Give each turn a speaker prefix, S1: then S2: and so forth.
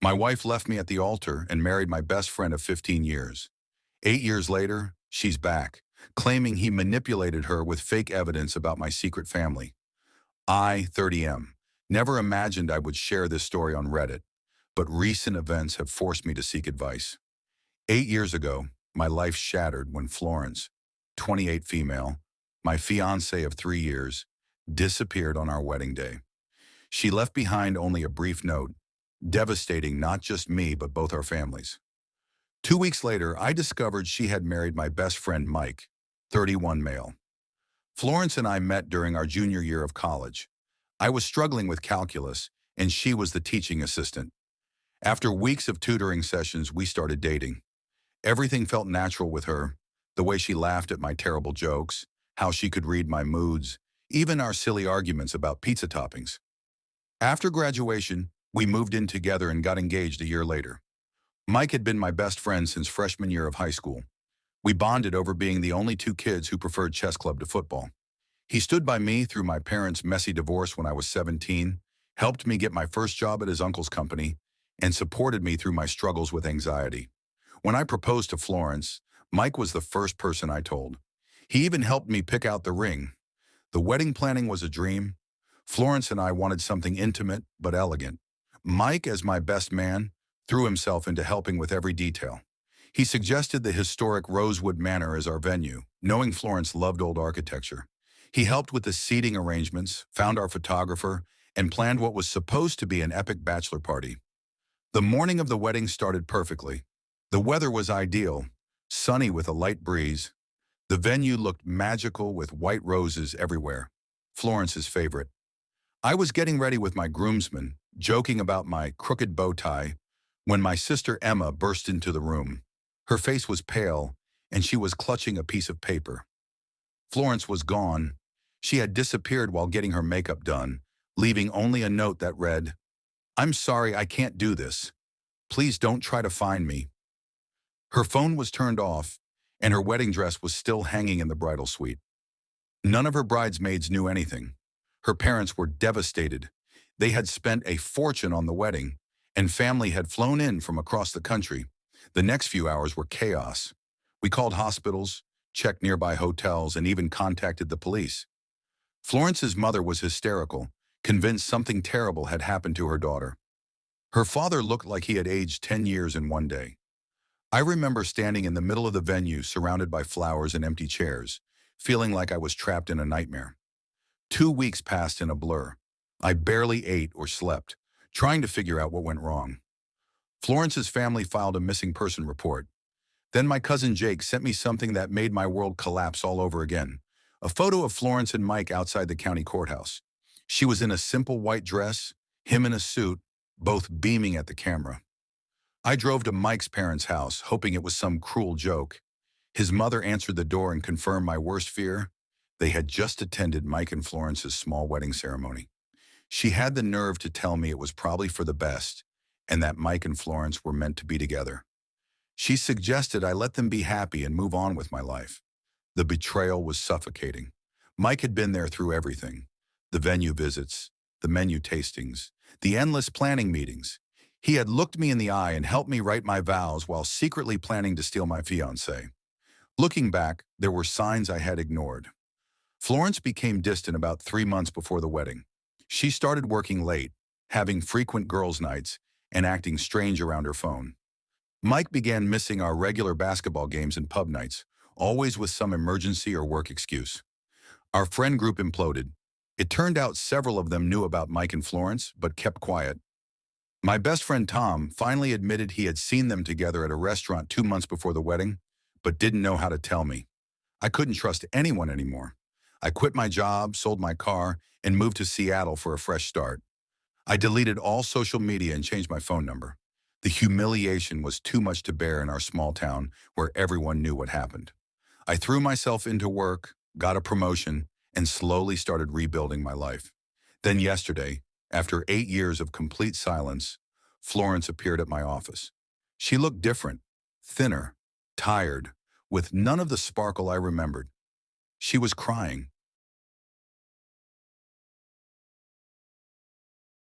S1: My wife left me at the altar and married my best friend of 15 years. 8 years later, she's back, claiming he manipulated her with fake evidence about my secret family. I, 30M, never imagined I would share this story on Reddit, but recent events have forced me to seek advice. 8 years ago, my life shattered when Florence, 28 female, my fiancée of 3 years, disappeared on our wedding day. She left behind only a brief note, devastating not just me but both our families. 2 weeks later, I discovered she had married my best friend Mike, 31 male. Florence and I met during our junior year of college. I was struggling with calculus, and she was the teaching assistant. After weeks of tutoring sessions, we started dating. Everything felt natural with her, the way she laughed at my terrible jokes, how she could read my moods, even our silly arguments about pizza toppings. After graduation, we moved in together and got engaged a year later. Mike had been my best friend since freshman year of high school. We bonded over being the only two kids who preferred chess club to football. He stood by me through my parents' messy divorce when I was 17, helped me get my first job at his uncle's company, and supported me through my struggles with anxiety. When I proposed to Florence, Mike was the first person I told. He even helped me pick out the ring. The wedding planning was a dream. Florence and I wanted something intimate but elegant. Mike, as my best man, threw himself into helping with every detail. He suggested the historic Rosewood Manor as our venue, knowing Florence loved old architecture. He helped with the seating arrangements, found our photographer, and planned what was supposed to be an epic bachelor party. The morning of the wedding started perfectly. The weather was ideal, sunny with a light breeze. The venue looked magical with white roses everywhere, Florence's favorite. I was getting ready with my groomsmen, joking about my crooked bow tie, when my sister Emma burst into the room. Her face was pale, and she was clutching a piece of paper. Florence was gone. She had disappeared while getting her makeup done, leaving only a note that read, "I'm sorry, I can't do this. Please don't try to find me." Her phone was turned off, and her wedding dress was still hanging in the bridal suite. None of her bridesmaids knew anything. Her parents were devastated. They had spent a fortune on the wedding, and family had flown in from across the country. The next few hours were chaos. We called hospitals, checked nearby hotels, and even contacted the police. Florence's mother was hysterical, convinced something terrible had happened to her daughter. Her father looked like he had aged 10 years in one day. I remember standing in the middle of the venue surrounded by flowers and empty chairs, feeling like I was trapped in a nightmare. 2 weeks passed in a blur. I barely ate or slept, trying to figure out what went wrong. Florence's family filed a missing person report. Then my cousin Jake sent me something that made my world collapse all over again. A photo of Florence and Mike outside the county courthouse. She was in a simple white dress, him in a suit, both beaming at the camera. I drove to Mike's parents' house, hoping it was some cruel joke. His mother answered the door and confirmed my worst fear. They had just attended Mike and Florence's small wedding ceremony. She had the nerve to tell me it was probably for the best, and that Mike and Florence were meant to be together. She suggested I let them be happy and move on with my life. The betrayal was suffocating. Mike had been there through everything. The venue visits, the menu tastings, the endless planning meetings. He had looked me in the eye and helped me write my vows while secretly planning to steal my fiancée. Looking back, there were signs I had ignored. Florence became distant about 3 months before the wedding. She started working late, having frequent girls' nights, and acting strange around her phone. Mike began missing our regular basketball games and pub nights, always with some emergency or work excuse. Our friend group imploded. It turned out several of them knew about Mike and Florence, but kept quiet. My best friend Tom finally admitted he had seen them together at a restaurant 2 months before the wedding, but didn't know how to tell me. I couldn't trust anyone anymore. I quit my job, sold my car, and moved to Seattle for a fresh start. I deleted all social media and changed my phone number. The humiliation was too much to bear in our small town where everyone knew what happened. I threw myself into work, got a promotion, and slowly started rebuilding my life. Then yesterday, after 8 years of complete silence, Florence appeared at my office. She looked different, thinner, tired, with none of the sparkle I remembered. She was crying,